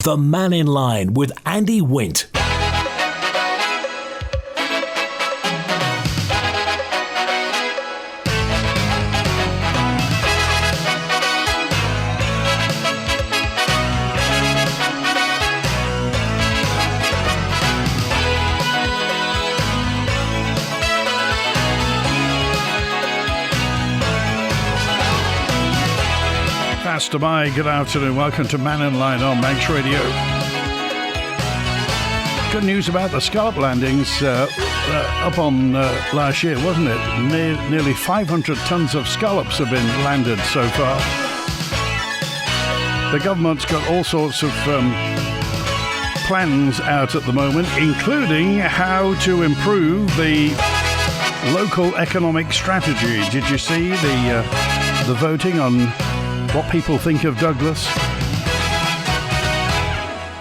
The Mannin Line with Andy Wint. Bye, good afternoon. Welcome to Mannin Line on Manx Radio. Good news about the scallop landings up on last year, wasn't it? Nearly 500 tons of scallops have been landed so far. The government's got all sorts of plans out at the moment, including how to improve the local economic strategy. Did you see the voting on what people think of Douglas?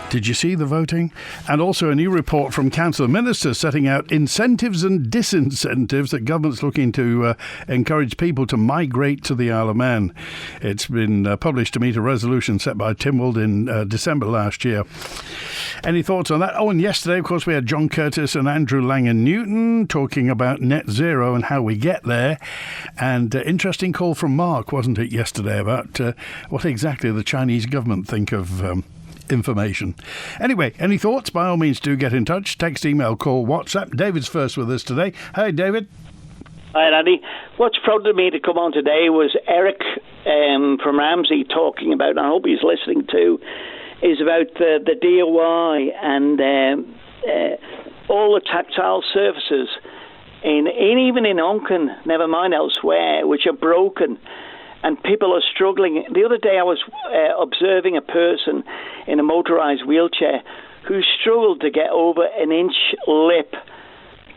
Did you see the voting? And also a new report from Council of Ministers setting out incentives and disincentives that government's looking to encourage people to migrate to the Isle of Man. It's been published to meet a resolution set by Tynwald in December last year. Any thoughts on that? Oh, and yesterday, of course, we had John Curtis and Andrew Langan-Newton talking about net zero and how we get there. And interesting call from Mark, wasn't it, yesterday, about what exactly the Chinese government think of information. Anyway, any thoughts? By all means, do get in touch. Text, email, call, WhatsApp. David's first with us today. Hi, David. Hi, Andy. What's prompted me to come on today was Eric from Ramsey talking about, and I hope he's listening too, is about the DOI and all the tactile surfaces, even in Onken, never mind elsewhere, which are broken. And people are struggling. The other day I was observing a person in a motorised wheelchair who struggled to get over an inch lip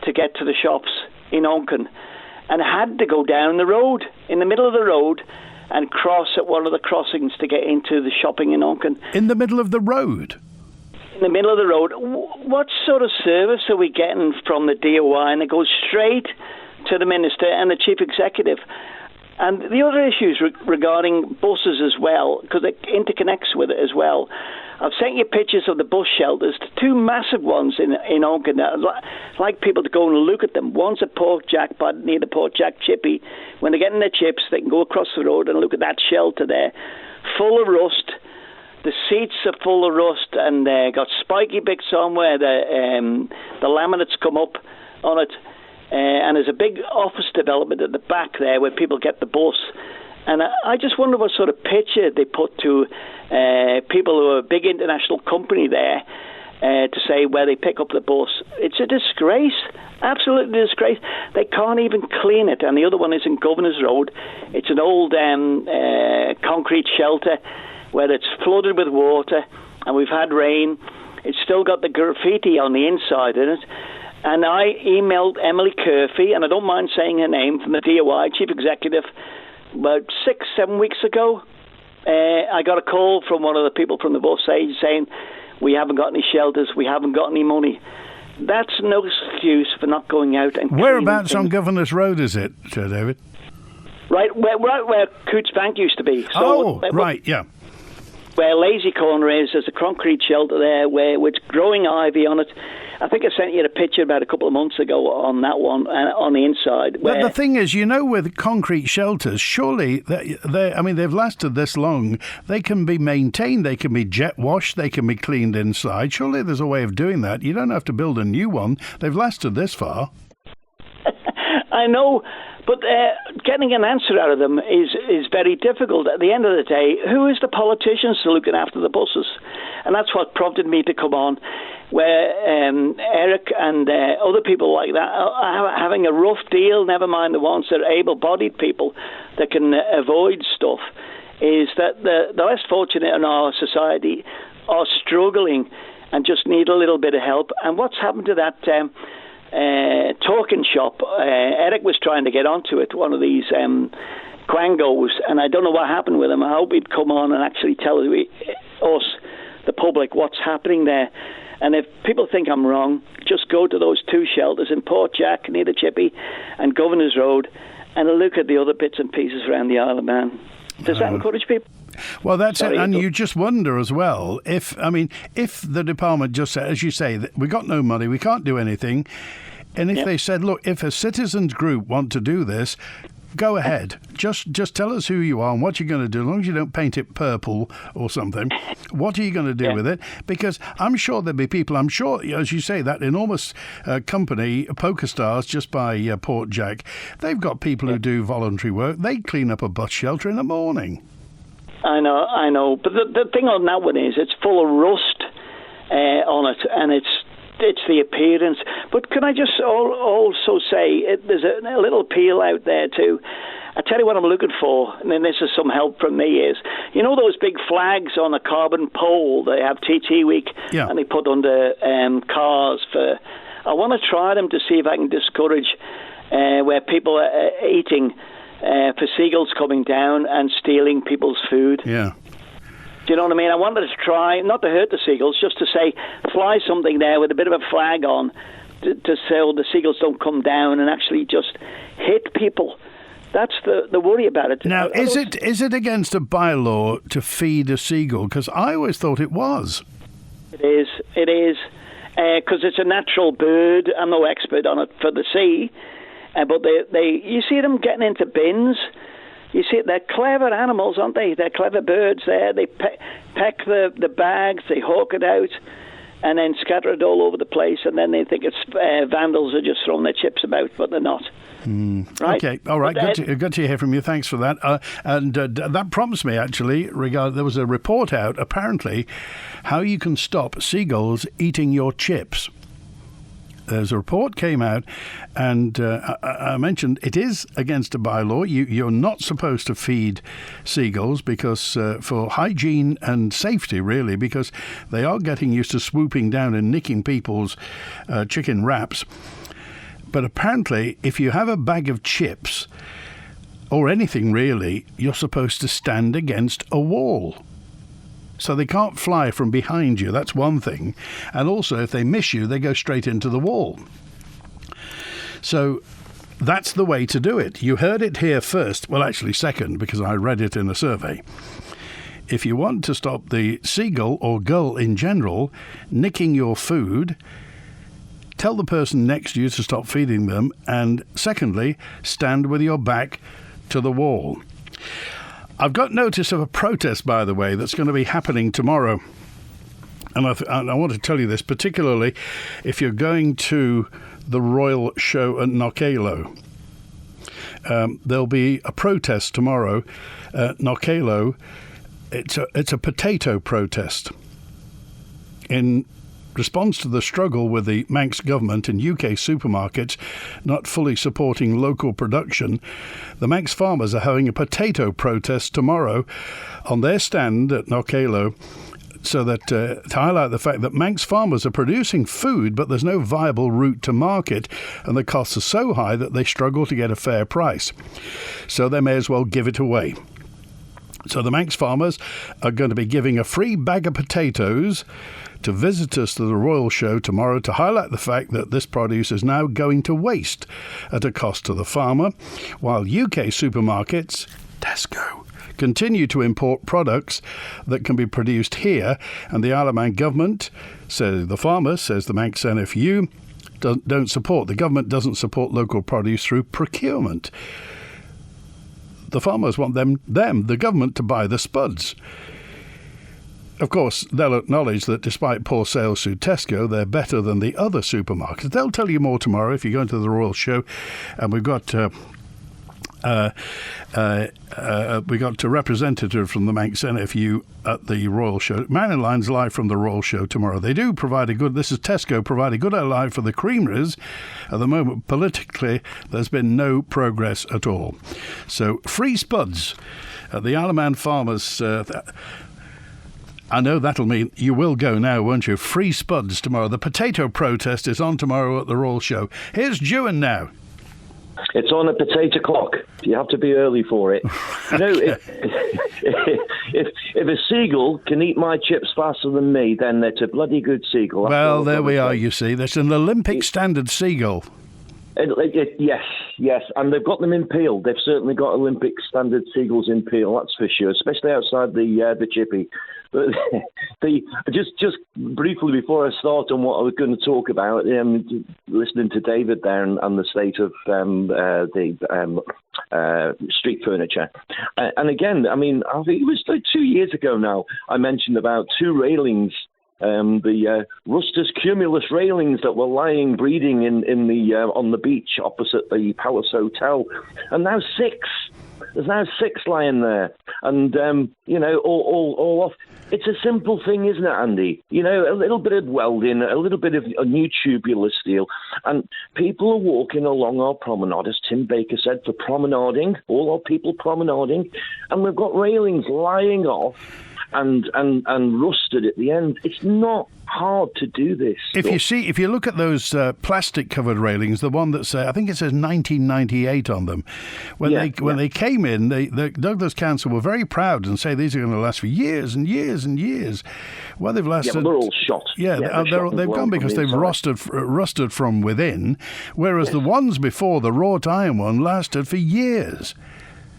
to get to the shops in Onken and had to go down the road, in the middle of the road, and cross at one of the crossings to get into the shopping in Onken. In the middle of the road? In the middle of the road. What sort of service are we getting from the DOI? And it goes straight to the Minister and the Chief Executive. And the other issues regarding buses as well, because it interconnects with it as well. I've sent you pictures of the bus shelters, two massive ones in Onken. I'd like people to go and look at them. One's at Port Jack, near the Port Jack Chippy. When they're getting their chips, they can go across the road and look at that shelter there, full of rust. The seats are full of rust and got spiky bits on where the laminates come up on it. And there's a big office development at the back there where people get the bus. And I just wonder what sort of picture they put to people who are a big international company there to say where they pick up the bus. It's a disgrace, absolutely a disgrace. They can't even clean it. And the other one is in Governor's Road. It's an old concrete shelter where it's flooded with water and we've had rain. It's still got the graffiti on the inside in it. And I emailed Emily Curfey, and I don't mind saying her name, from the DOI Chief Executive, about 6-7 weeks ago. I got a call from one of the people from the bus saying, we haven't got any shelters, we haven't got any money. That's no excuse for not going out and whereabouts on Governor's Road is it, Sir David? Right where Coots Bank used to be. So, right, yeah. Where Lazy Corner is, there's a concrete shelter there with growing ivy on it. I think I sent you a picture about a couple of months ago on that one, on the inside. But the thing is, with concrete shelters, surely, they've lasted this long. They can be maintained, they can be jet washed, they can be cleaned inside. Surely there's a way of doing that. You don't have to build a new one. They've lasted this far. I know, but getting an answer out of them is very difficult. At the end of the day, who is the politicians looking after the buses? And that's what prompted me to come on, where Eric and other people like that are having a rough deal, never mind the ones that are able-bodied people that can avoid stuff, is that the less fortunate in our society are struggling and just need a little bit of help. And what's happened to that talking shop? Eric was trying to get onto it, one of these quangos, and I don't know what happened with him. I hope he'd come on and actually tell us, the public, what's happening there. And if people think I'm wrong, just go to those two shelters in Port Jack near the Chippy and Governor's Road and look at the other bits and pieces around the Isle of Man. Does that encourage people? Well, that's Sorry, it. And you just wonder as well if the department just said, as you say, that we got no money, we can't do anything. And if they said, look, if a citizens group want to do this, go ahead. Just tell us who you are and what you're going to do. As long as you don't paint it purple or something, what are you going to do with it? Because I'm sure there'll be people, I'm sure, as you say, that enormous company, PokerStars, just by Port Jack, they've got people who do voluntary work. They clean up a bus shelter in the morning. I know. But the thing on that one is it's full of rust on it, and it's the appearance. But can I just also say there's a little appeal out there too. I tell you what I'm looking for, and then this is some help from me, is, you know those big flags on a carbon pole they have TT Week, and they put under cars for... I want to try them to see if I can discourage where people are eating for seagulls coming down and stealing people's food. Yeah. Do you know what I mean? I wanted to try, not to hurt the seagulls, just to say, fly something there with a bit of a flag on to so the seagulls don't come down and actually just hit people. That's the worry about it. Now, is it against a bylaw to feed a seagull? Because I always thought it was. It is. Because it's a natural bird. I'm no expert on it for the sea. But you see them getting into bins. You see, they're clever animals, aren't they? They're clever birds there. They peck the bags, they hawk it out, and then scatter it all over the place, and then they think it's vandals are just throwing their chips about, but they're not. Right? Okay, all right, good to hear from you. Thanks for that. And that prompts me, actually, there was a report out, apparently, how you can stop seagulls eating your chips. There's a report came out, and I mentioned it is against a bylaw. You're not supposed to feed seagulls because for hygiene and safety, really, because they are getting used to swooping down and nicking people's chicken wraps. But apparently, if you have a bag of chips or anything really, you're supposed to stand against a wall. So they can't fly from behind you. That's one thing. And also, if they miss you, they go straight into the wall. So that's the way to do it. You heard it here first. Well, actually second, because I read it in a survey. If you want to stop the seagull or gull in general nicking your food, tell the person next to you to stop feeding them. And secondly, stand with your back to the wall. I've got notice of a protest, by the way, that's going to be happening tomorrow. And I want to tell you this, particularly if you're going to the Royal Show at Knockalow. There'll be a protest tomorrow at Knockalow. It's a potato protest. In response to the struggle with the Manx government and UK supermarkets not fully supporting local production, the Manx farmers are having a potato protest tomorrow on their stand at Knockalow, so that to highlight the fact that Manx farmers are producing food, but there's no viable route to market, and the costs are so high that they struggle to get a fair price. So they may as well give it away. So the Manx farmers are going to be giving a free bag of potatoes to visitors to the Royal Show tomorrow to highlight the fact that this produce is now going to waste at a cost to the farmer, while UK supermarkets, Tesco, continue to import products that can be produced here, and the Isle of Man government, says the farmer, says the Manx NFU, don't support. The government doesn't support local produce through procurement. The farmers want the government, to buy the spuds. Of course, they'll acknowledge that despite poor sales through Tesco, they're better than the other supermarkets. They'll tell you more tomorrow if you go into the Royal Show. And we've got a representative from the Manx NFU at the Royal Show. Mannin Line's live from the Royal Show tomorrow. They do provide this is Tesco, provide a good ally for the creameries. At the moment, politically, there's been no progress at all. So, free spuds at the Isle of Man farmers. I know that'll mean you will go now, won't you? Free spuds tomorrow. The potato protest is on tomorrow at the Royal Show. Here's Dewan now. It's on at potato clock. You have to be early for it. You know, if a seagull can eat my chips faster than me, then it's a bloody good seagull. Well, there we are, you see. That's an Olympic standard seagull. Yes, yes, and they've got them in Peel. They've certainly got Olympic standard seagulls in Peel, that's for sure, especially outside the chippy. But just briefly before I start on what I was going to talk about, listening to David there and the state of the street furniture, and again, I mean, I think it was like 2 years ago now. I mentioned about two railings. The Rustus cumulus railings that were lying breeding in the on the beach opposite the Palace Hotel, and now six. There's now six lying there, and all off. It's a simple thing, isn't it, Andy? You know, a little bit of welding, a little bit of a new tubular steel, and people are walking along our promenade, as Tim Baker said, for promenading. All our people promenading, and we've got railings lying off. And rusted at the end. It's not hard to do this. If you look at those plastic covered railings, the one that I think it says 1998 on them, when they came in, the Douglas Council were very proud and say these are going to last for years and years and years. Well, they've lasted. Yeah, but they're all shot. They've gone because they've rusted from within, whereas the ones before, the wrought iron one, lasted for years.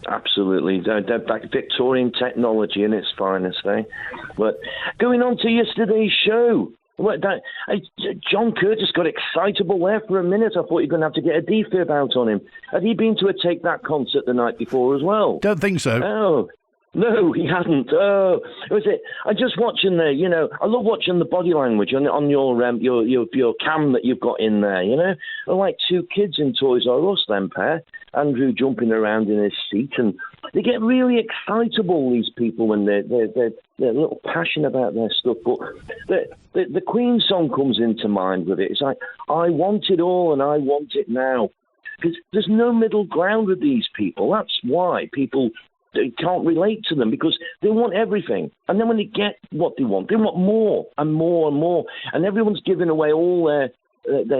Absolutely. They're back Victorian technology in its finest, eh? But going on to yesterday's show, John Curtis got excitable there for a minute. I thought you were going to have to get a defib out on him. Had he been to a Take That concert the night before as well? Don't think so. Oh. No, he hadn't. Oh, was it? I'm just watching there. You know, I love watching the body language on your cam that you've got in there. You know, they're like two kids in Toys R Us. Them pair, Andrew jumping around in his seat, and they get really excitable. These people when they're a little passionate about their stuff. But the Queen song comes into mind with it. It's like, I want it all and I want it now, because there's no middle ground with these people. That's why people. They can't relate to them, because they want everything. And then when they get what they want more and more and more. And everyone's giving away all their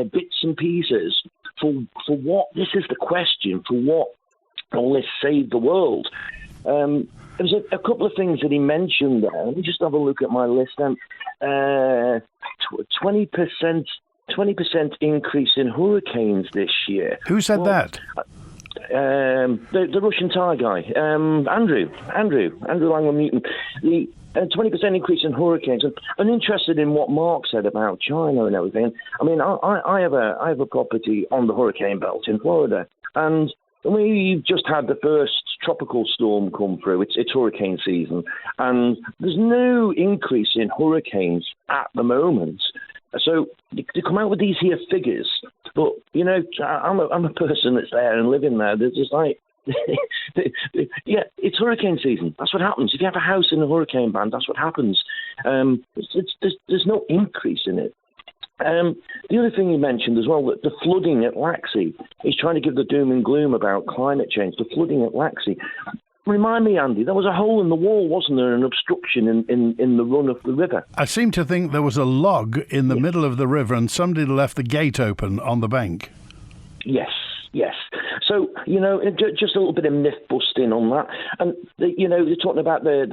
bits and pieces for what? This is the question. For what? All this save the world. There was a couple of things that he mentioned there. Let me just have a look at my list. 20% increase in hurricanes this year. Who said that? The Russian Thai guy, Andrew Langland Newton. The 20% increase in hurricanes. I'm interested in what Mark said about China and everything. I mean, I have a property on the hurricane belt in Florida, and we've just had the first tropical storm come through. It's hurricane season, and there's no increase in hurricanes at the moment. So they come out with these here figures, but you know, I'm a person that's there and living there. There's just like, yeah, it's hurricane season. That's what happens. If you have a house in a hurricane band, that's what happens. There's no increase in it. The other thing he mentioned as well, that the flooding at Laxey, he's trying to give the doom and gloom about climate change. The flooding at Laxey. Remind me, Andy, there was a hole in the wall, wasn't there, an obstruction in the run of the river? I seem to think there was a log in the middle of the river and somebody left the gate open on the bank. Yes. So, you know, just a little bit of myth busting on that. And, you know, you're talking about the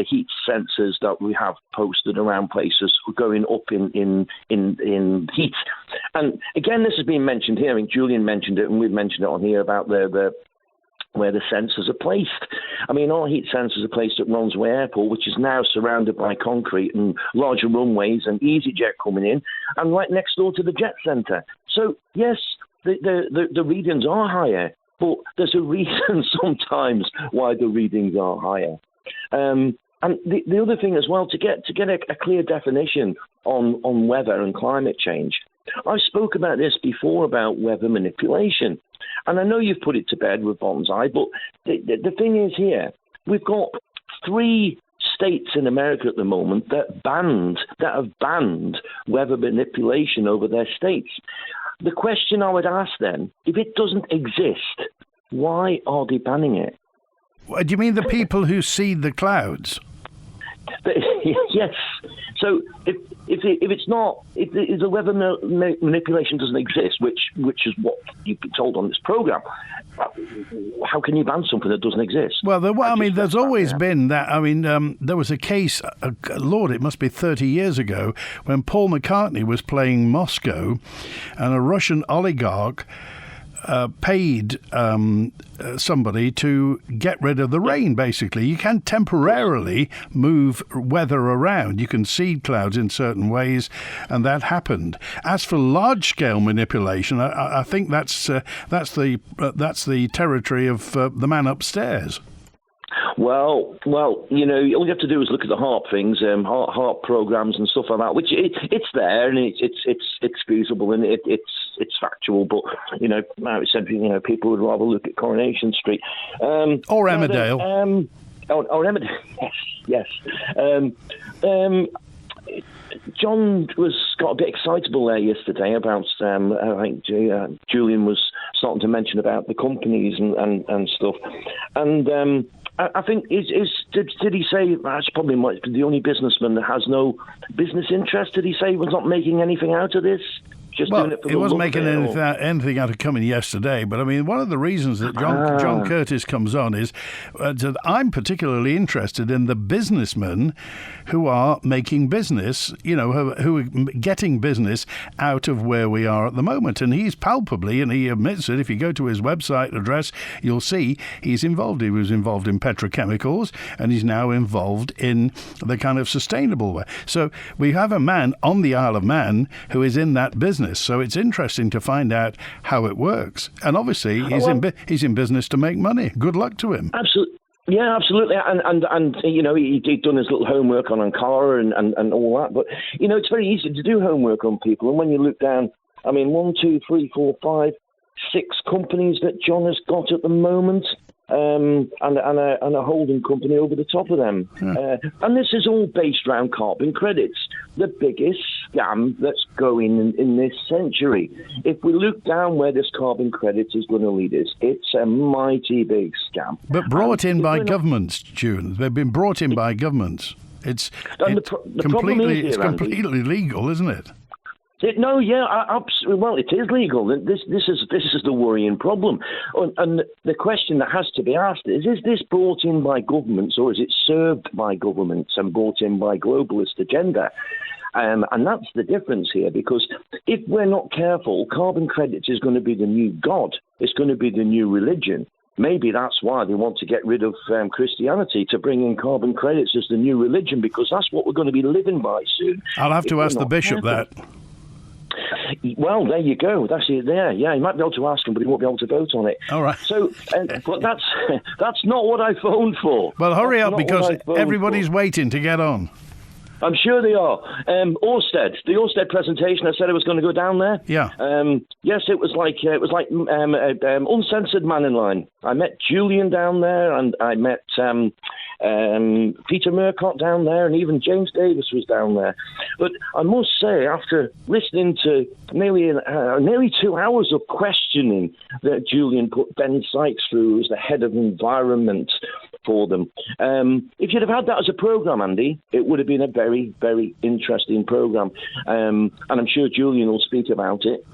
heat sensors that we have posted around places going up in heat. And again, this has been mentioned here. I mean, Julian mentioned it, and we've mentioned it on here about the where the sensors are placed. I mean, our heat sensors are placed at Ronsway Airport, which is now surrounded by concrete and larger runways and EasyJet coming in, and right next door to the Jet Centre. So, yes, the readings are higher, but there's a reason sometimes why the readings are higher. And the other thing as well, to get a clear definition on weather and climate change, I spoke about this before about weather manipulation. And I know you've put it to bed with Bonsai, but the thing is here, we've got 3 states in America at the moment that have banned weather manipulation over their states. The question I would ask them, if it doesn't exist, why are they banning it? Do you mean the people who seed the clouds? Yes. So if the weather manipulation doesn't exist, which is what you've been told on this program, how can you ban something that doesn't exist? Well, there's always been that. I mean, there was a case, Lord, it must be 30 years ago, when Paul McCartney was playing Moscow, and a Russian oligarch paid somebody to get rid of the rain, basically. You can temporarily move weather around. You can seed clouds in certain ways, and that happened. As for large-scale manipulation, I think that's the territory of the man upstairs. Well, all you have to do is look at the HARP things, HARP programs and stuff like that, which it's there and it's feasible and it's factual. But now it's said, people would rather look at Coronation Street or Emmerdale. Or Emmerdale, yes. John got a bit excitable there yesterday about, I think Julian was starting to mention about the companies and stuff. And I think, did he say, that's probably the only businessman that has no business interest? Did he say he was not making anything out of this? He wasn't making anything out of coming yesterday, but I mean, one of the reasons that John Curtis comes on is that I'm particularly interested in the businessmen who are making business, who are getting business out of where we are at the moment. And he's palpably, and he admits it, if you go to his website address, you'll see he's involved. He was involved in petrochemicals, and he's now involved in the kind of sustainable way. So we have a man on the Isle of Man who is in that business. So it's interesting to find out how it works. And obviously, he's in business to make money. Good luck to him. Absolutely. Yeah, absolutely. And he'd done his little homework on Ankara and all that. But, it's very easy to do homework on people. And when you look down, 1, 2, 3, 4, 5, 6 companies that John has got at the moment. And a holding company over the top of them. And this is all based around carbon credits, the biggest scam that's going in this century. If we look down where this carbon credit is going to lead us, it's a mighty big scam. But brought in by governments, June. They've been brought in by governments. It's completely legal, isn't it? Well, it is legal. This is the worrying problem. And the question that has to be asked is this brought in by governments or is it served by governments and brought in by globalist agenda? And that's the difference here, because if we're not careful, carbon credits is going to be the new God. It's going to be the new religion. Maybe that's why they want to get rid of Christianity, to bring in carbon credits as the new religion, because that's what we're going to be living by soon. I'll have to ask the bishop that. Well, there you go. That's it there. Yeah, you might be able to ask him, but he won't be able to vote on it. All right. So, but that's not what I phoned for. Well, hurry up, because everybody's waiting to get on. I'm sure they are. Ørsted, the Ørsted presentation. I said I was going to go down there. Yeah. Yes, it was like uncensored Mannin Line. I met Julian down there, and I met Peter Murcott down there, and even James Davis was down there. But I must say, after listening to nearly 2 hours of questioning that Julian put Ben Sykes through as the head of environment for them, if you'd have had that as a programme, Andy, it would have been a very, very interesting programme. And I'm sure Julian will speak about it.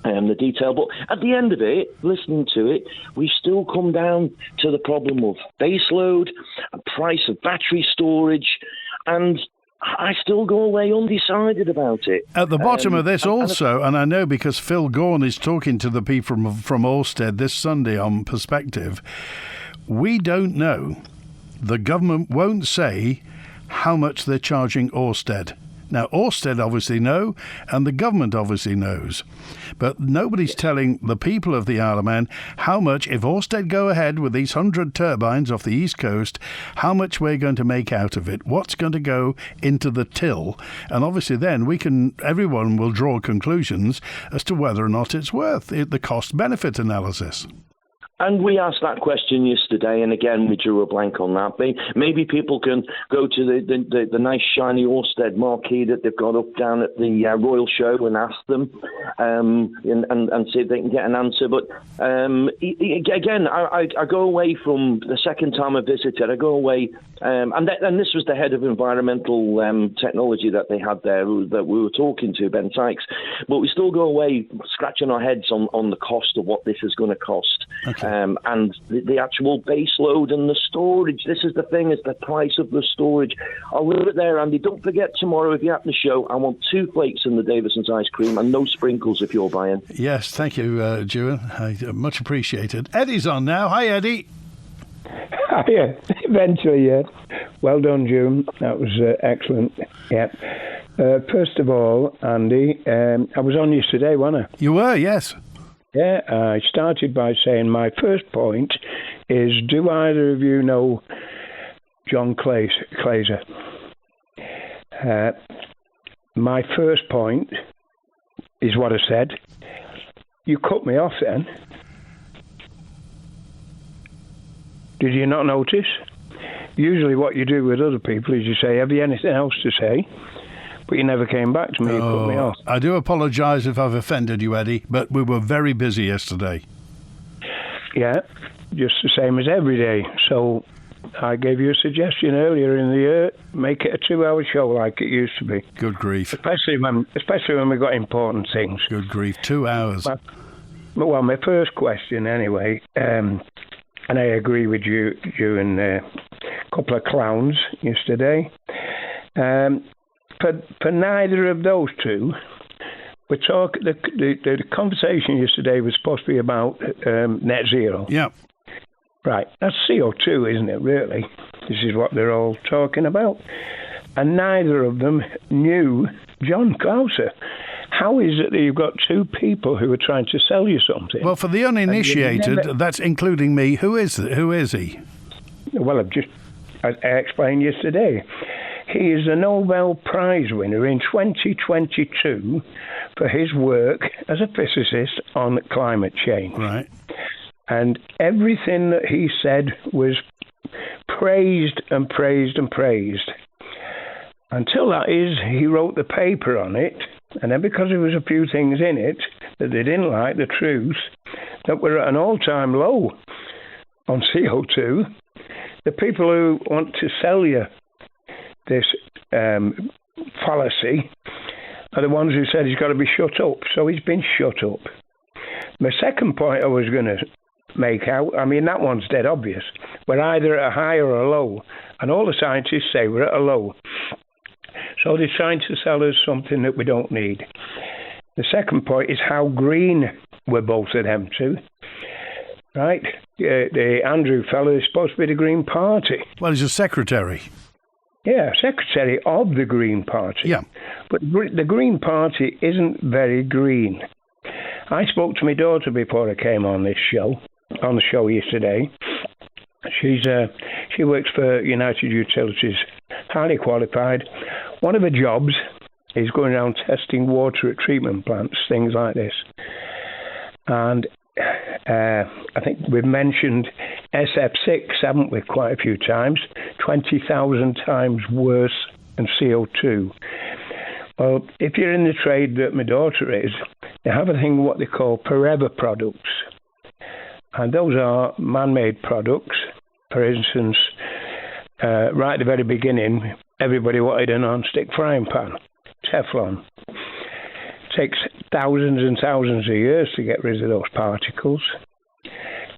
The detail, but at the end of it, listening to it, we still come down to the problem of baseload, price of battery storage, and I still go away undecided about it. At the bottom of this also, and I know because Phil Gorn is talking to the people from Ørsted this Sunday on Perspective, we don't know. The government won't say how much they're charging Ørsted. Now, Ørsted obviously know, and the government obviously knows. But nobody's telling the people of the Isle of Man how much, if Ørsted go ahead with these 100 turbines off the East Coast, how much we're going to make out of it, what's going to go into the till. And obviously then everyone will draw conclusions as to whether or not it's worth it, the cost-benefit analysis. And we asked that question yesterday, and again, we drew a blank on that. Maybe people can go to the nice, shiny Ørsted marquee that they've got up down at the Royal Show and ask them and see if they can get an answer. But again, I go away from the second time I visited. I go away, and this was the head of environmental technology that they had there that we were talking to, Ben Sykes. But we still go away scratching our heads on the cost of what this is going to cost. Okay. And the actual base load and the storage. This is the thing, is the price of the storage. I'll leave it there, Andy. Don't forget tomorrow, if you're at the show, I want 2 flakes in the Davison's ice cream and no sprinkles if you're buying. Yes, thank you, Ewan. Much appreciated. Eddie's on now. Hi, Eddie. Yeah, eventually, yeah. Well done, June. That was excellent. Yeah. First of all, Andy, I was on yesterday, wasn't I? You were, yes. Yeah, I started by saying my first point is, do either of you know John Claser? My first point is what I said. You cut me off then. Did you not notice? Usually what you do with other people is you say, have you anything else to say? But you never came back to me. You cut me off. I do apologise if I've offended you, Eddie, but we were very busy yesterday. Yeah, just the same as every day. So I gave you a suggestion earlier in the year, make it a 2-hour show like it used to be. Good grief. Especially when we got important things. Good grief, 2 hours. Well, my first question anyway, and I agree with you and a couple of clowns yesterday. For neither of those two, the conversation yesterday was supposed to be about net zero. Yeah. Right, that's CO2, isn't it, really? This is what they're all talking about. And neither of them knew John Clauser. How is it that you've got two people who are trying to sell you something? Well, for the uninitiated, that's including me, who is he? Well, I explained yesterday. He is a Nobel Prize winner in 2022 for his work as a physicist on climate change. Right. And everything that he said was praised and praised and praised. Until that is, he wrote the paper on it, and then because there was a few things in it that they didn't like, the truth, that were at an all-time low on CO2, the people who want to sell you this fallacy are the ones who said he's got to be shut up. So he's been shut up. My second point I was going to make out, I mean, that one's dead obvious. We're either at a high or a low, and all the scientists say we're at a low. So they're trying to sell us something that we don't need. The second point is how green we're both of them two. Right? The Andrew fellow is supposed to be the Green Party. Well, he's a secretary. Yeah, secretary of the Green Party. Yeah. But the Green Party isn't very green. I spoke to my daughter before I came on the show yesterday. She works for United Utilities, highly qualified. One of her jobs is going around testing water at treatment plants, things like this. And I think we've mentioned SF6, haven't we, quite a few times, 20,000 times worse than CO2. Well, if you're in the trade that my daughter is, they have a thing what they call forever products. And those are man-made products. For instance, right at the very beginning, everybody wanted a non-stick frying pan, Teflon. It takes thousands and thousands of years to get rid of those particles.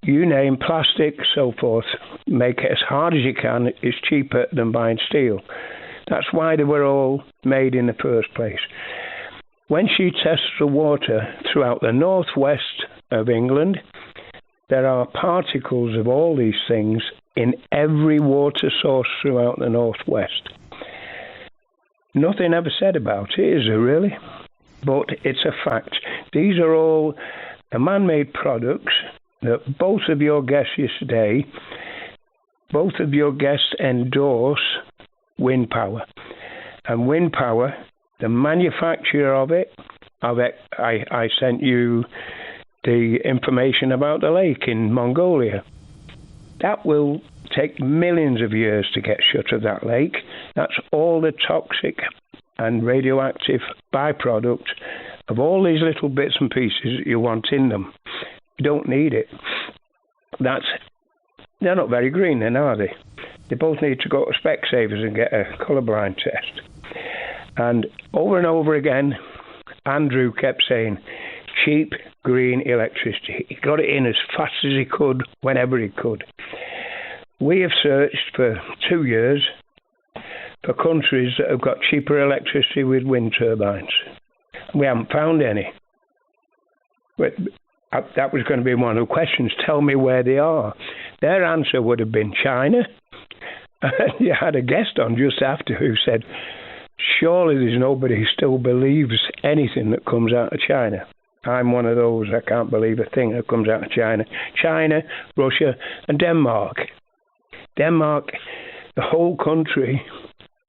You name plastic, so forth, make it as hard as you can. It's cheaper than buying steel. That's why they were all made in the first place. When she tests the water throughout the northwest of England, there are particles of all these things in every water source throughout the northwest. Nothing ever said about it, is there really? But it's a fact. These are all the man-made products that both of your guests yesterday, both of your guests endorse wind power. And wind power, the manufacturer of it, I sent you the information about the lake in Mongolia. That will take millions of years to get shut of that lake. That's all the toxic and radioactive byproduct of all these little bits and pieces that you want in them. You don't need it. They're not very green then, are they? They both need to go to Specsavers and get a colourblind test. And over again, Andrew kept saying, cheap, green electricity. He got it in as fast as he could, whenever he could. We have searched for 2 years for countries that have got cheaper electricity with wind turbines. We haven't found any. But that was going to be one of the questions. Tell me where they are. Their answer would have been China. You had a guest on just after who said, surely there's nobody who still believes anything that comes out of China. I'm one of those. I can't believe a thing that comes out of China. China, Russia, and Denmark. Denmark, the whole country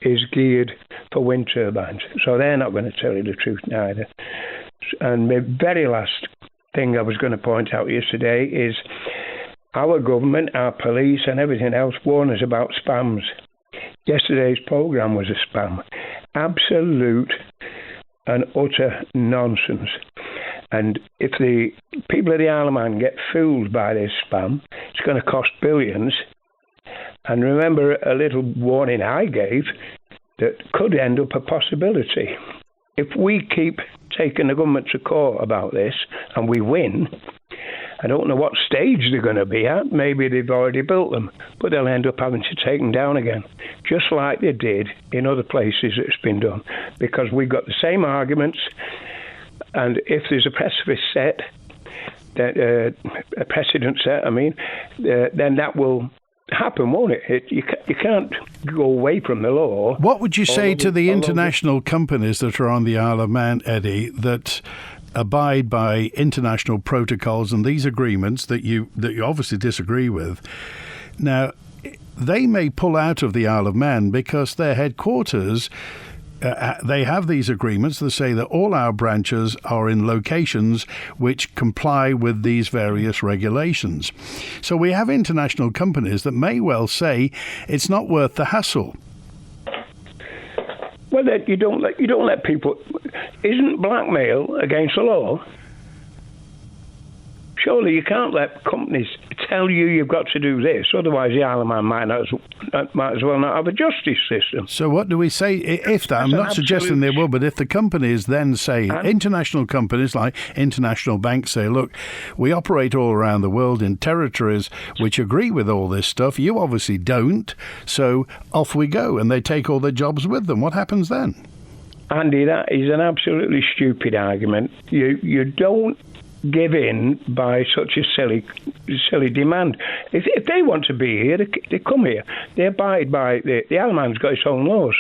is geared for wind turbines. So they're not going to tell you the truth neither. And the very last thing I was going to point out yesterday is our government, our police and everything else warn us about spams. Yesterday's programme was a spam. Absolute and utter nonsense. And if the people of the Isle of Man get fooled by this spam, it's going to cost billions. And remember a little warning I gave that could end up a possibility. If we keep taking the government to court about this and we win, I don't know what stage they're going to be at. Maybe they've already built them, but they'll end up having to take them down again, just like they did in other places it's been done, because we've got the same arguments. And if there's a precedent set, then that will happen, won't it? You can't go away from the law. What would you say to the international companies that are on the Isle of Man, Eddie, that abide by international protocols and these agreements that you obviously disagree with? Now, they may pull out of the Isle of Man because their headquarters, they have these agreements that say that all our branches are in locations which comply with these various regulations. So we have international companies that may well say it's not worth the hassle. Well, you don't let people. Isn't blackmail against the law? Surely you can't let companies tell you you've got to do this, otherwise the Isle of Man might as well not have a justice system. So what do we say if that? I'm not suggesting they will, but if the companies then say, international companies like international banks say, look, we operate all around the world in territories which agree with all this stuff, you obviously don't, so off we go, and they take all their jobs with them. What happens then? Andy, that is an absolutely stupid argument. You don't give in by such a silly demand. If they want to be here, they come here. They abide by the Isle of Man's got its own laws.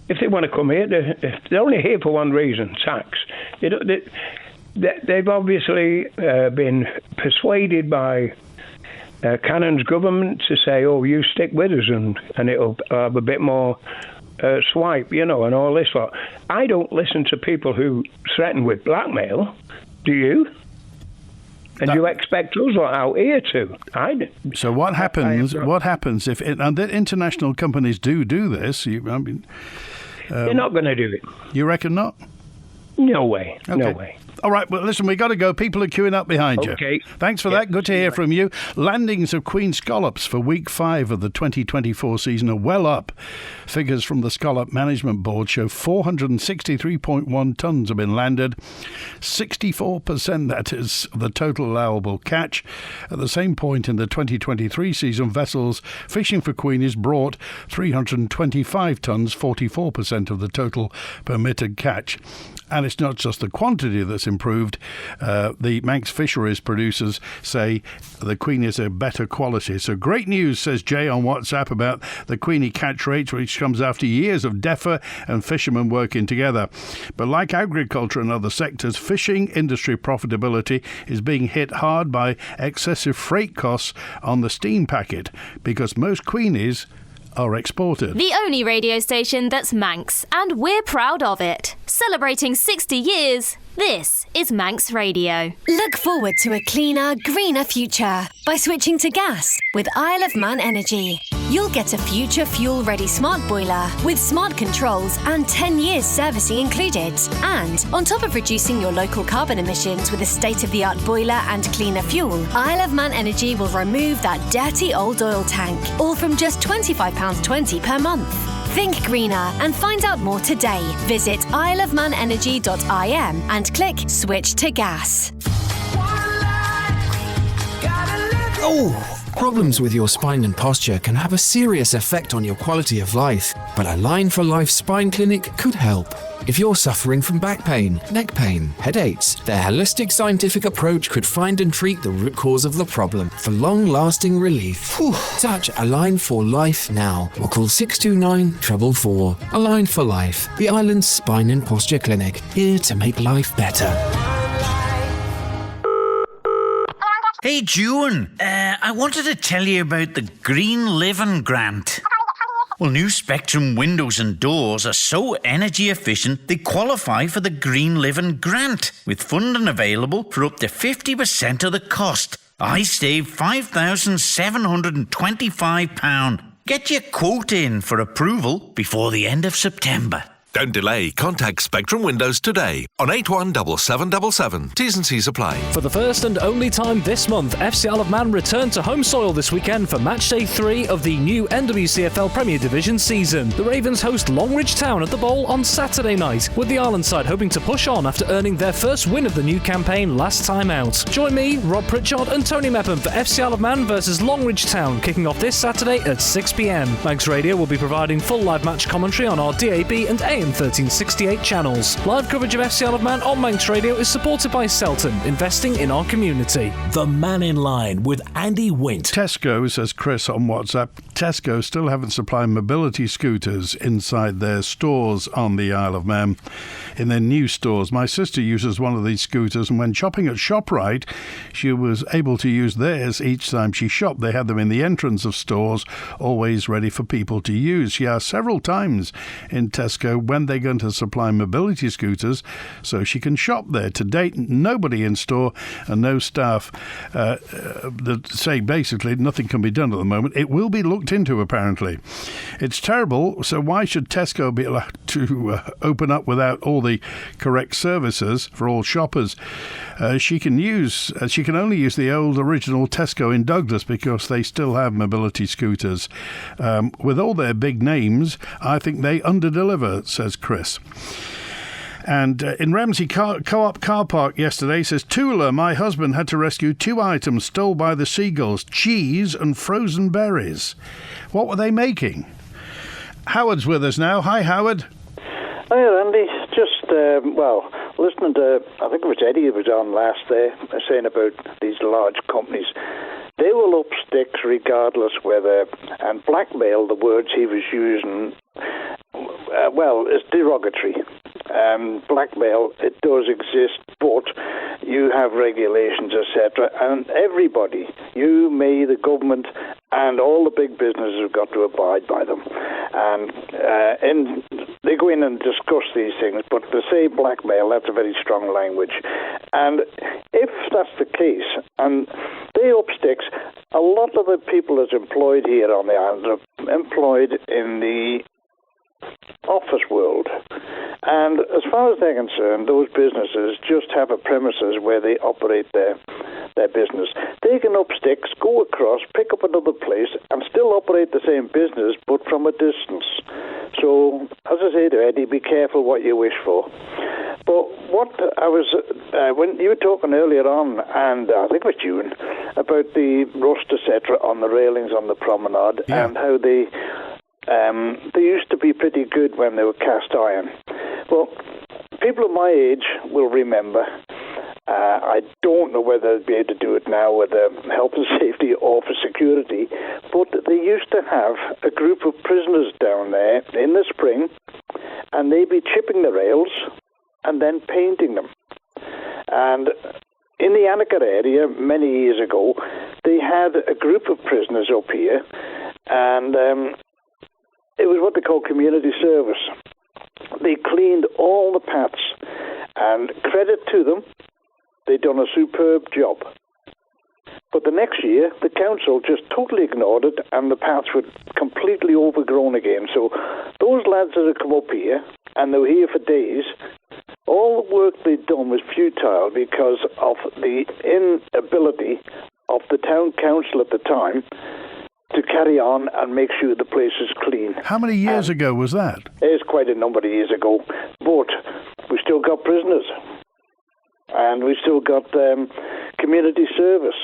If they want to come here, they're only here for one reason: tax. They've obviously been persuaded by Cannon's government to say, "Oh, you stick with us, and it'll have a bit more." Swipe, and all this lot. I don't listen to people who threaten with blackmail. Do you? And you expect us lot out here to? So what happens? What happens if and the international companies do this? They're not going to do it. You reckon not? No way. Okay. No way. All right, well, listen, we've got to go. People are queuing up behind you. Okay. Thanks for that. Good to hear from you. Landings of Queen Scallops for week 5 of the 2024 season are well up. Figures from the Scallop Management Board show 463.1 tonnes have been landed. 64%, that is, the total allowable catch. At the same point in the 2023 season, vessels fishing for queenies brought 325 tonnes, 44% of the total permitted catch. And it's not just the quantity that's improved. The Manx fisheries producers say the queenies are better quality. So great news, says Jay on WhatsApp, about the queenie catch rate, which comes after years of DEFRA and fishermen working together. But like agriculture and other sectors, fishing industry profitability is being hit hard by excessive freight costs on the steam packet, because most queenies are exported. The only radio station that's Manx, and we're proud of it. Celebrating 60 years, this is Manx Radio. Look forward to a cleaner, greener future by switching to gas with Isle of Man Energy. You'll get a future fuel-ready smart boiler with smart controls and 10 years servicing included. And on top of reducing your local carbon emissions with a state-of-the-art boiler and cleaner fuel, Isle of Man Energy will remove that dirty old oil tank, all from just £25.20 per month. Think greener and find out more today. Visit isleofmanenergy.im and click Switch to Gas. Problems with your spine and posture can have a serious effect on your quality of life, but a Line for Life spine clinic could help. If you're suffering from back pain, neck pain, headaches, their holistic scientific approach could find and treat the root cause of the problem for long-lasting relief. Touch A Line for Life now or call 629 444. A Line for Life, the island's spine and posture clinic, here to make life better. Hey June, I wanted to tell you about the Green Living Grant. Well, new Spectrum windows and doors are so energy efficient they qualify for the Green Living Grant, with funding available for up to 50% of the cost. I saved £5,725. Get your quote in for approval before the end of September. Don't delay. Contact Spectrum Windows today on 817777. T's and C's apply. For the first and only time this month, FC Isle of Man return to home soil this weekend for match day 3 of the new NWCFL Premier Division season. The Ravens host Longridge Town at the Bowl on Saturday night, with the Island side hoping to push on after earning their first win of the new campaign last time out. Join me, Rob Pritchard and Tony Mepham for FC Isle of Man versus Longridge Town, kicking off this Saturday at 6 p.m. Manx Radio will be providing full live match commentary on our DAB and AM 1368 channels. Live coverage of FC Isle of Man on Manx Radio is supported by Selton, investing in our community. The Mannin Line with Andy Wint. Tesco, says Chris on WhatsApp, Tesco still haven't supplied mobility scooters inside their stores on the Isle of Man. In their new stores, my sister uses one of these scooters, and when shopping at ShopRite, she was able to use theirs each time she shopped. They had them in the entrance of stores, always ready for people to use. She asked several times in Tesco when they're going to supply mobility scooters so she can shop there. To date, nobody in store and no staff that say basically nothing can be done at the moment. It will be looked into, apparently. It's terrible, so why should Tesco be allowed to open up without all the correct services for all shoppers? She can only use the old original Tesco in Douglas because they still have mobility scooters. With all their big names, I think they underdeliver, says Chris. And in Ramsey Co-op car park yesterday, says Tula, my husband had to rescue 2 items stole by the seagulls, cheese and frozen berries. What were they making? Howard's with us now. Hi, Howard. Hi, Andy. Just, listening to, I think it was Eddie who was on last there, saying about these large companies. They will up sticks regardless whether, and blackmail, the words he was using, is derogatory. Blackmail, it does exist, but you have regulations, etc. And everybody, you, me, the government, and all the big businesses have got to abide by them. And they go in and discuss these things, but to say blackmail, that's a very strong language. And if that's the case, and they up sticks, a lot of the people that's employed here on the island are employed in the office world. And as far as they're concerned, those businesses just have a premises where they operate their business. They can up sticks, go across, pick up another place, and still operate the same business, but from a distance. So, as I say to Eddie, be careful what you wish for. But what I was, when you were talking earlier on, and I think it was June, about the rust, etc., on the railings on the promenade, and how they used to be pretty good when they were cast iron. Well, people of my age will remember. I don't know whether they'd be able to do it now with health and safety or for security, but they used to have a group of prisoners down there in the spring, and they'd be chipping the rails and then painting them. And in the Annika area, many years ago, they had a group of prisoners up here, and it was what they call community service. They cleaned all the paths, and credit to them, they'd done a superb job. But the next year, the council just totally ignored it, and the paths were completely overgrown again. So those lads that had come up here, and they were here for days, all the work they'd done was futile because of the inability of the town council at the time to carry on and make sure the place is clean. How many years ago was that? It's quite a number of years ago, but we still got prisoners, and we still got community service.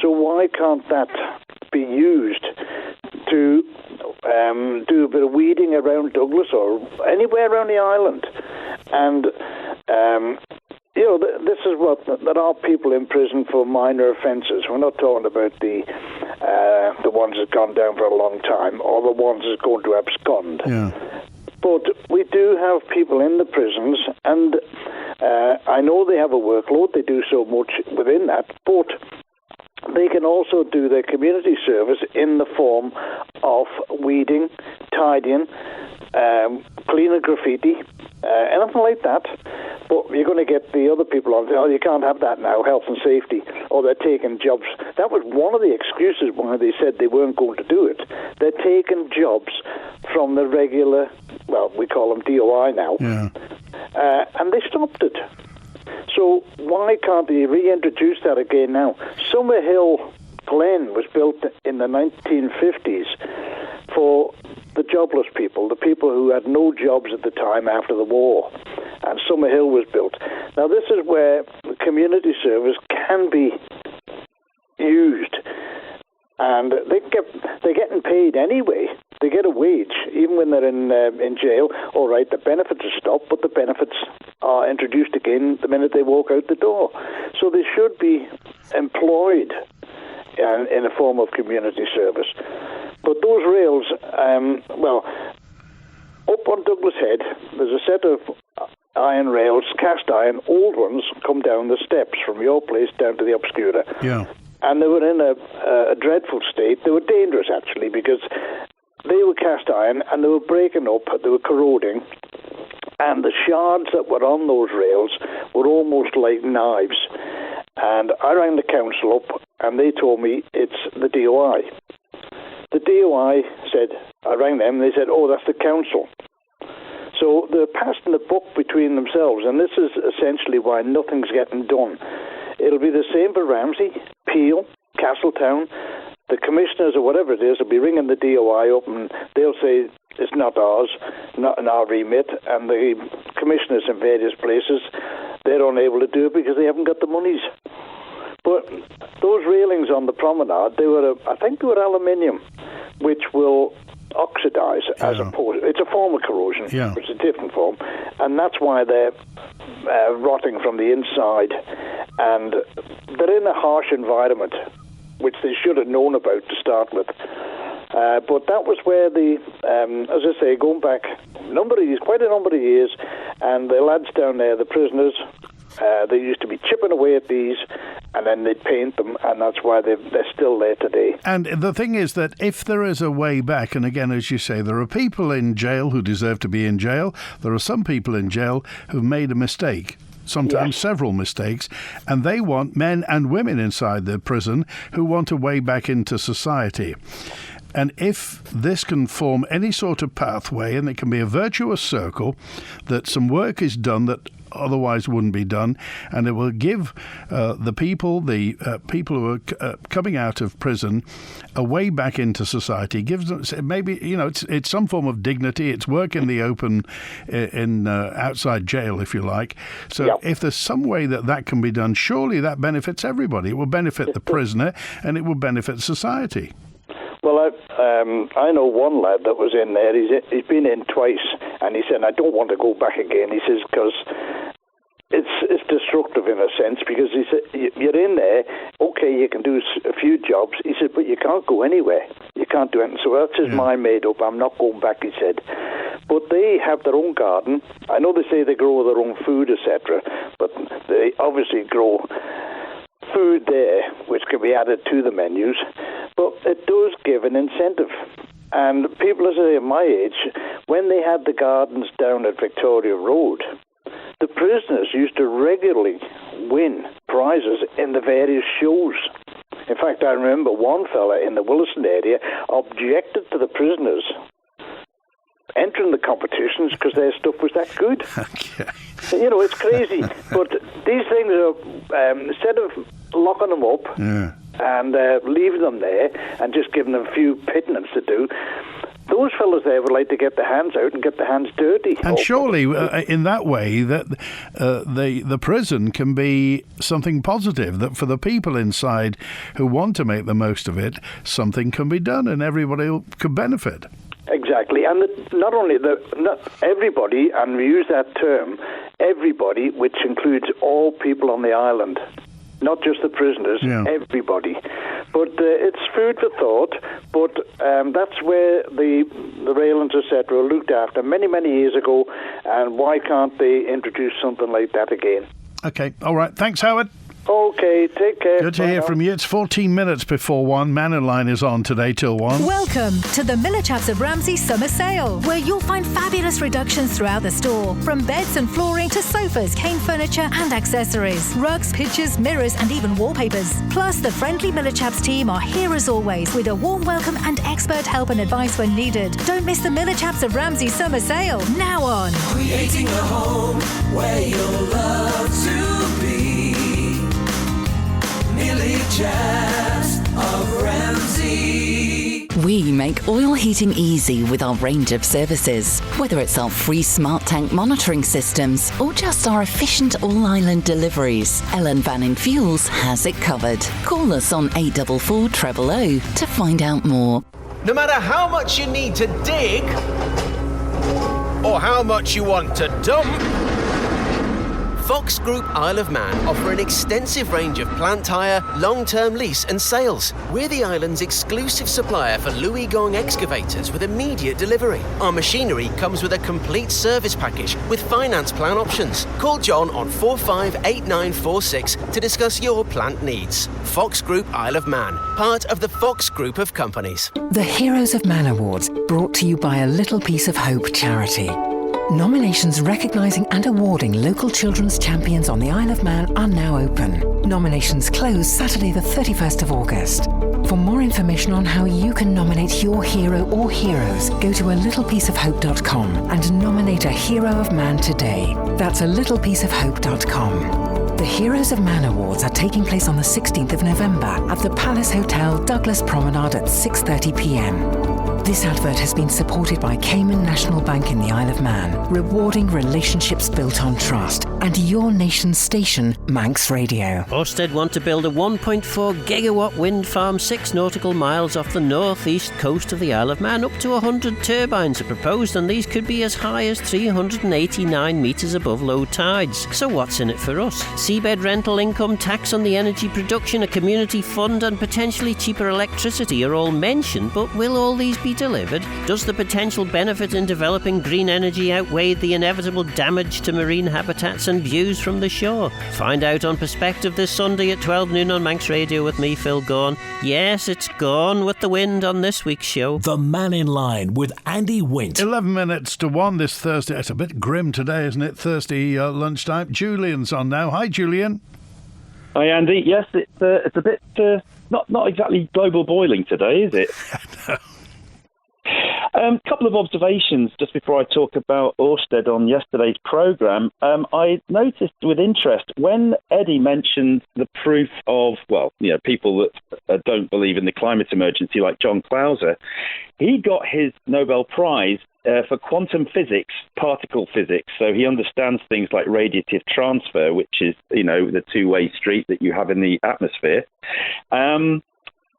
So why can't that be used to do a bit of weeding around Douglas or anywhere around the island? And this is what there are people in prison for minor offences. We're not talking about the ones that have gone down for a long time or the ones that's going to abscond. Yeah. But we do have people in the prisons, and I know they have a workload. They do so much within that, but they can also do their community service in the form of weeding, tidying, cleaning graffiti, anything like that. But you're going to get the other people on, you can't have that now, health and safety, or they're taking jobs. That was one of the excuses why they said they weren't going to do it. They're taking jobs from the regular, well, we call them DOI now, and they stopped it. So why can't they reintroduce that again now? Summerhill Glen was built in the 1950s for the jobless people, the people who had no jobs at the time after the war. And Summerhill was built. Now this is where community service can be used. And they're getting paid anyway. They get a wage, even when they're in jail. All right, the benefits are stopped, but the benefits are introduced again the minute they walk out the door. So they should be employed in a form of community service. But those rails, up on Douglas Head, there's a set of iron rails, cast iron, old ones, come down the steps from your place down to the Obscura. Yeah. And they were in a dreadful state. They were dangerous, actually, because they were cast iron and they were breaking up, they were corroding, and the shards that were on those rails were almost like knives. And I rang the council up, and they told me it's the DOI. The DOI said, I rang them, and they said, oh, that's the council. So they're passing the buck between themselves, and this is essentially why nothing's getting done. It'll be the same for Ramsey, Peel, Castletown. The commissioners or whatever it is will be ringing the DOI up, and they'll say it's not ours, not in our remit. And the commissioners in various places, they're unable to do it because they haven't got the monies. But those railings on the promenade, I think they were aluminium, which will oxidize as opposed. It's a form of corrosion. Yeah. It's a different form, and that's why they're rotting from the inside, and they're in a harsh environment, which they should have known about to start with. But that was where as I say, going back quite a number of years, and the lads down there, the prisoners, they used to be chipping away at these, and then they'd paint them, and that's why they're still there today. And the thing is that if there is a way back, and again, as you say, there are people in jail who deserve to be in jail. There are some people in jail who've made a mistake, sometimes several mistakes, and they want men and women inside the prison who want a way back into society. And if this can form any sort of pathway, and it can be a virtuous circle, that some work is done that otherwise wouldn't be done, and it will give the people who are coming out of prison a way back into society. Gives them maybe it's some form of dignity. It's work in the open, in outside jail, if you like. So if there's some way that can be done, surely that benefits everybody. It will benefit the prisoner, and it will benefit society. Well, I know one lad that was in there. He's been in twice, and he said, I don't want to go back again. He says, because it's destructive in a sense, because he said, you're in there, okay, you can do a few jobs. He said, but you can't go anywhere. You can't do anything. So that's his mind made up. I'm not going back, he said. But they have their own garden. I know they say they grow their own food, etc., but they obviously grow food there, which can be added to the menus, but it does give an incentive. And people, as I say, my age, when they had the gardens down at Victoria Road, the prisoners used to regularly win prizes in the various shows. In fact, I remember one fella in the Williston area objected to the prisoners entering the competitions because their stuff was that good. Okay. It's crazy. But these things are, instead of locking them up and leaving them there and just giving them a few pittance to do, those fellas there would like to get their hands out and get their hands dirty. And surely, in that way, that the prison can be something positive, that for the people inside who want to make the most of it, something can be done and everybody could benefit. Exactly, and not everybody, and we use that term, everybody, which includes all people on the island, not just the prisoners, everybody. But it's food for thought, but that's where the railings, etc., were looked after many, many years ago, and why can't they introduce something like that again? Okay, all right, thanks, Howard. Okay, take care. Good to hear from you. It's 14 minutes before 1. Mannin Line is on today till 1. Welcome to the Miller Chaps of Ramsey Summer Sale, where you'll find fabulous reductions throughout the store. From beds and flooring to sofas, cane furniture and accessories, rugs, pictures, mirrors and even wallpapers. Plus, the friendly Miller Chaps team are here as always with a warm welcome and expert help and advice when needed. Don't miss the Miller Chaps of Ramsey Summer Sale. Now on. Creating a home where you'll love to be. Miller Chaps of Ramsey. We make oil heating easy with our range of services. Whether it's our free smart tank monitoring systems or just our efficient all-island deliveries, Ellen Vannin Fuels has it covered. Call us on 844 000 to find out more. No matter how much you need to dig or how much you want to dump, Fox Group Isle of Man offer an extensive range of plant hire, long-term lease and sales. We're the island's exclusive supplier for Louis Gong excavators with immediate delivery. Our machinery comes with a complete service package with finance plan options. Call John on 458946 to discuss your plant needs. Fox Group Isle of Man, part of the Fox Group of companies. The Heroes of Man Awards, brought to you by A Little Piece of Hope charity. Nominations recognising and awarding local children's champions on the Isle of Man are now open. Nominations close Saturday the 31st of August. For more information on how you can nominate your hero or heroes, go to alittlepieceofhope.com and nominate a Hero of Man today. That's alittlepieceofhope.com. The Heroes of Man Awards are taking place on the 16th of November at the Palace Hotel, Douglas Promenade at 6:30 p.m. This advert has been supported by Cayman National Bank in the Isle of Man, rewarding relationships built on trust, and your nation's station, Manx Radio. Ørsted want to build a 1.4 gigawatt wind farm 6 nautical miles off the northeast coast of the Isle of Man. Up to 100 turbines are proposed, and these could be as high as 389 metres above low tides. So what's in it for us? Seabed rental income, tax on the energy production, a community fund and potentially cheaper electricity are all mentioned, but will all these be delivered? Does the potential benefit in developing green energy outweigh the inevitable damage to marine habitats and views from the shore? Find out on Perspective this Sunday at 12 noon on Manx Radio with me, Phil Gaughan. Yes, it's Gone with the Wind on this week's show. The Mannin Line with Andy Wint. 11 minutes to 1 this Thursday. It's a bit grim today, isn't it? Thursday lunchtime. Julian's on now. Hi, Julian. Hi, Andy. Yes, it's a bit not exactly global boiling today, is it? No. Couple of observations just before I talk about Ørsted on yesterday's programme. I noticed with interest when Eddie mentioned the proof of, people that don't believe in the climate emergency like John Clauser, he got his Nobel Prize for quantum physics, particle physics. So he understands things like radiative transfer, which is, the two-way street that you have in the atmosphere.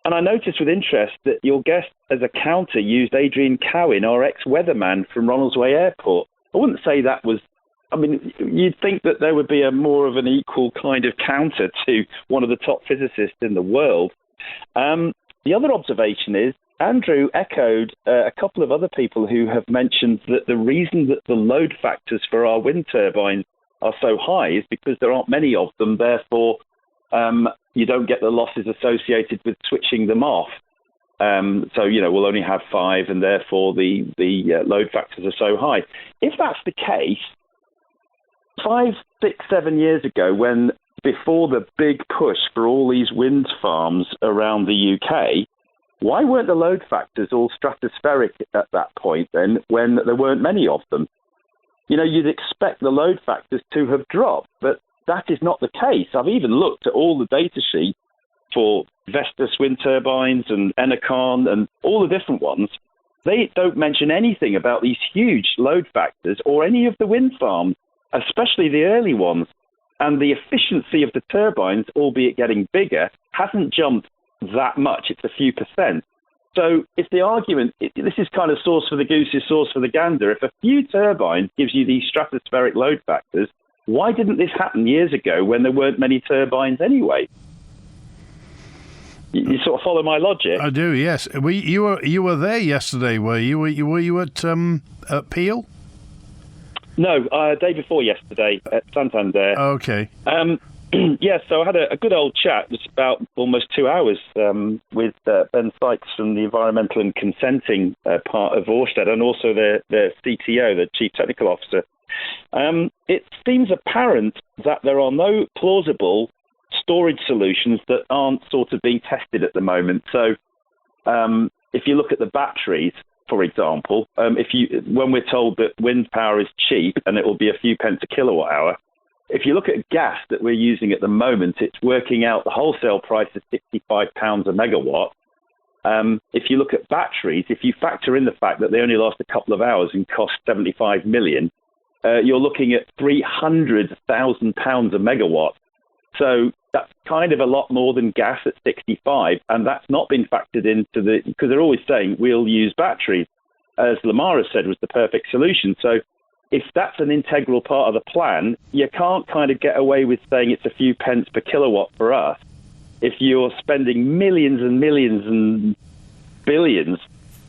And I noticed with interest that your guest as a counter used Adrian Cowan, our ex-weatherman from Ronaldsway Airport. I wouldn't say that was... you'd think that there would be a more of an equal kind of counter to one of the top physicists in the world. The other observation is Andrew echoed a couple of other people who have mentioned that the reason that the load factors for our wind turbines are so high is because there aren't many of them, therefore... you don't get the losses associated with switching them off. We'll only have 5, and therefore the load factors are so high. If that's the case, 5, 6, 7 years ago, before the big push for all these wind farms around the UK, why weren't the load factors all stratospheric at that point then, when there weren't many of them? You'd expect the load factors to have dropped, but that is not the case. I've even looked at all the data sheets for Vestas wind turbines and Enercon and all the different ones, they don't mention anything about these huge load factors or any of the wind farms, especially the early ones. And the efficiency of the turbines, albeit getting bigger, hasn't jumped that much. It's a few percent. So if the argument, this is kind of sauce for the goose is sauce for the gander. If a few turbines gives you these stratospheric load factors, why didn't this happen years ago when there weren't many turbines anyway? You sort of follow my logic? I do, yes. You were there yesterday, were you? Were you at Peel? No, day before yesterday at Santander. Okay. Yeah, so I had a good old chat. It was about almost 2 hours with Ben Sykes from the environmental and consenting part of Ørsted, and also the CTO, the Chief Technical Officer. It seems apparent that there are no plausible storage solutions that aren't sort of being tested at the moment. So if you look at the batteries, for example, when we're told that wind power is cheap and it will be a few pence a kilowatt hour, if you look at gas that we're using at the moment, it's working out the wholesale price is £65 a megawatt. If you look at batteries, if you factor in the fact that they only last a couple of hours and cost 75 million, you're looking at £300,000 a megawatt. So that's kind of a lot more than gas at 65, and that's not been factored into because they're always saying we'll use batteries, as Lamar has said was the perfect solution. So if that's an integral part of the plan, you can't kind of get away with saying it's a few pence per kilowatt for us if you're spending millions and millions and billions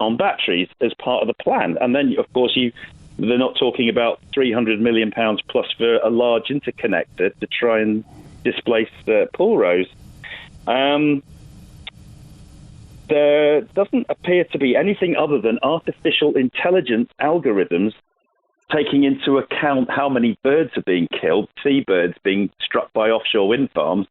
on batteries as part of the plan. And then, of course, they're not talking about £300 million plus for a large interconnector to try and displace the pull rows. There doesn't appear to be anything other than artificial intelligence algorithms taking into account how many birds are being killed, seabirds being struck by offshore wind farms.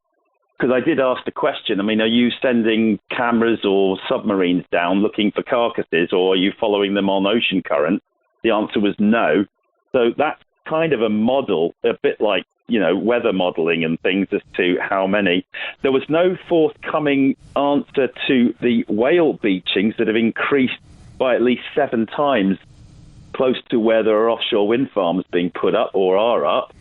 Because I did ask the question, I mean, are you sending cameras or submarines down looking for carcasses, or are you following them on ocean current? The answer was no. So that's kind of a model, a bit like, weather modelling and things as to how many. There was no forthcoming answer to the whale beachings that have increased by at least 7 times close to where there are offshore wind farms being put up or are up.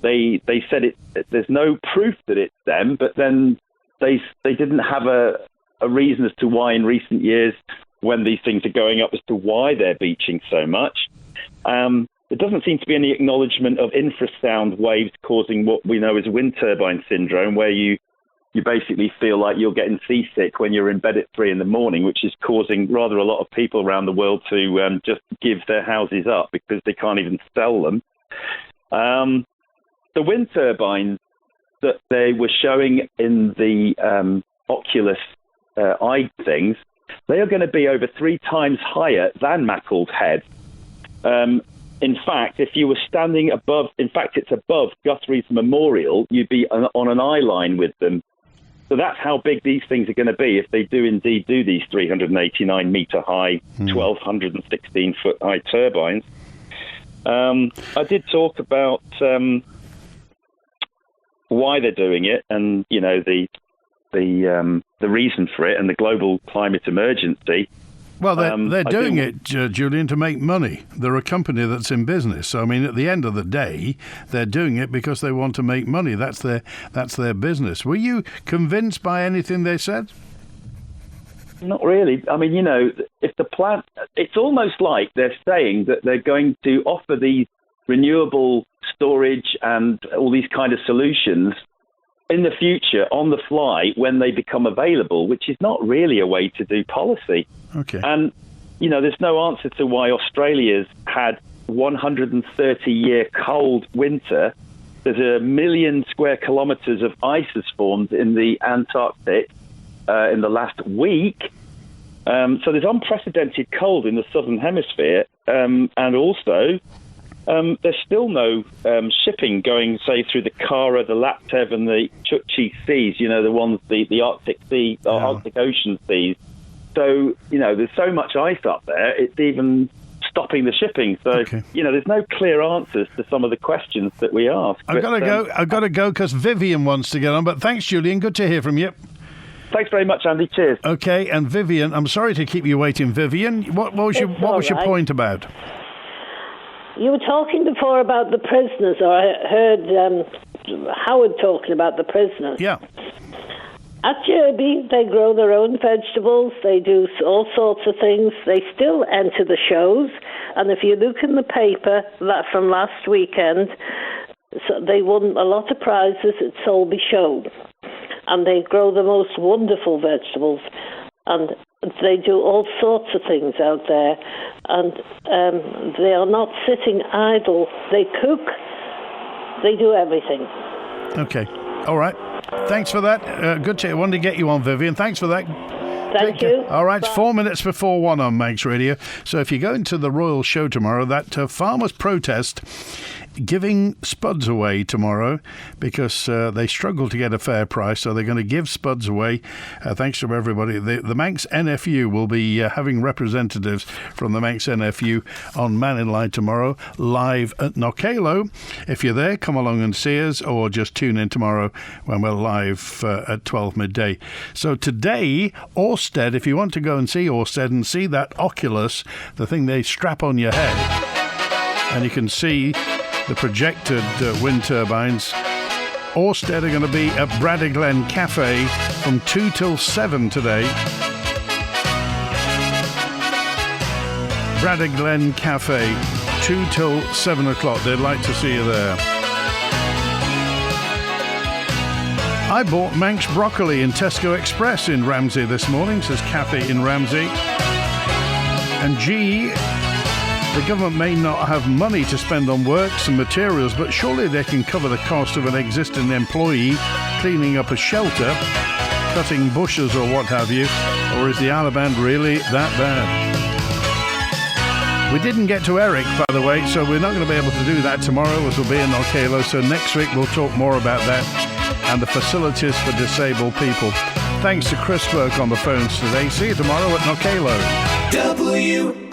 They said there's no proof that it's them, but then they didn't have a reason as to why in recent years when these things are going up as to why they're beaching so much. There doesn't seem to be any acknowledgement of infrasound waves causing what we know as wind turbine syndrome, where you basically feel like you're getting seasick when you're in bed at 3 a.m, which is causing rather a lot of people around the world to just give their houses up because they can't even sell them. The wind turbines that they were showing in the Oculus eye things, they are going to be over 3 times higher than Mackall's Head. In fact, if you were standing above, it's above Guthrie's Memorial, you'd be on an eye line with them. So that's how big these things are going to be if they do indeed do these 389 metre high, 1,216 foot high turbines. I did talk about why they're doing it, and the reason for it, and the global climate emergency. Well, they're doing it, Julian, to make money. They're a company that's in business. So, I mean, at the end of the day, they're doing it because they want to make money. That's their business. Were you convinced by anything they said? Not really. I mean, if the plant, it's almost like they're saying that they're going to offer these renewable storage and all these kind of solutions in the future on the fly when they become available, which is not really a way to do policy. Okay. And, there's no answer to why Australia's had 130-year cold winter. There's 1 million square kilometres of ice has formed in the Antarctic in the last week. So there's unprecedented cold in the southern hemisphere. And also, there's still no shipping going, say, through the Kara, the Laptev, and the Chukchi seas, the ones, the Arctic Sea, Arctic Ocean seas. So, there's so much ice up there, it's even stopping the shipping. So, there's no clear answers to some of the questions that we ask. I've got to go because Vivian wants to get on. But thanks, Julian. Good to hear from you. Thanks very much, Andy. Cheers. Okay, and Vivian, I'm sorry to keep you waiting. Vivian, what was your point about? You were talking before about the prisoners, or I heard Howard talking about the prisoners. Yeah. At Derby, they grow their own vegetables. They do all sorts of things. They still enter the shows. And if you look in the paper that from last weekend, so they won a lot of prizes at Solby Show. And they grow the most wonderful vegetables. And they do all sorts of things out there. And they are not sitting idle. They cook. They do everything. Okay. All right. Thanks for that. Good to wanted to get you on, Vivian. Thanks for that. Thank you. All right, it's 4 minutes before 1 on Manx Radio. So if you go into the Royal Show tomorrow, that farmers protest giving spuds away tomorrow because they struggle to get a fair price, so they're going to give spuds away. Thanks to everybody. The Manx NFU will be having representatives from the Manx NFU on Mannin Line tomorrow, live at Knockalo. If you're there, come along and see us, or just tune in tomorrow when we're live at 12 midday. So today, Ørsted, if you want to go and see Ørsted and see that Oculus, the thing they strap on your head, and you can see the projected wind turbines. Ørsted are going to be at Bradyglen Cafe from 2 till 7 today. Bradyglen Cafe, 2 till 7 o'clock. They'd like to see you there. I bought Manx broccoli in Tesco Express in Ramsey this morning, says Kathy in Ramsey. And G, the government may not have money to spend on works and materials, but surely they can cover the cost of an existing employee cleaning up a shelter, cutting bushes or what have you. Or is the Isle of Man really that bad? We didn't get to Eric, by the way, so we're not going to be able to do that tomorrow, as we'll be in Knockalo. So next week we'll talk more about that and the facilities for disabled people. Thanks to Chris Work on the phones today. See you tomorrow at Knockalo. WINT.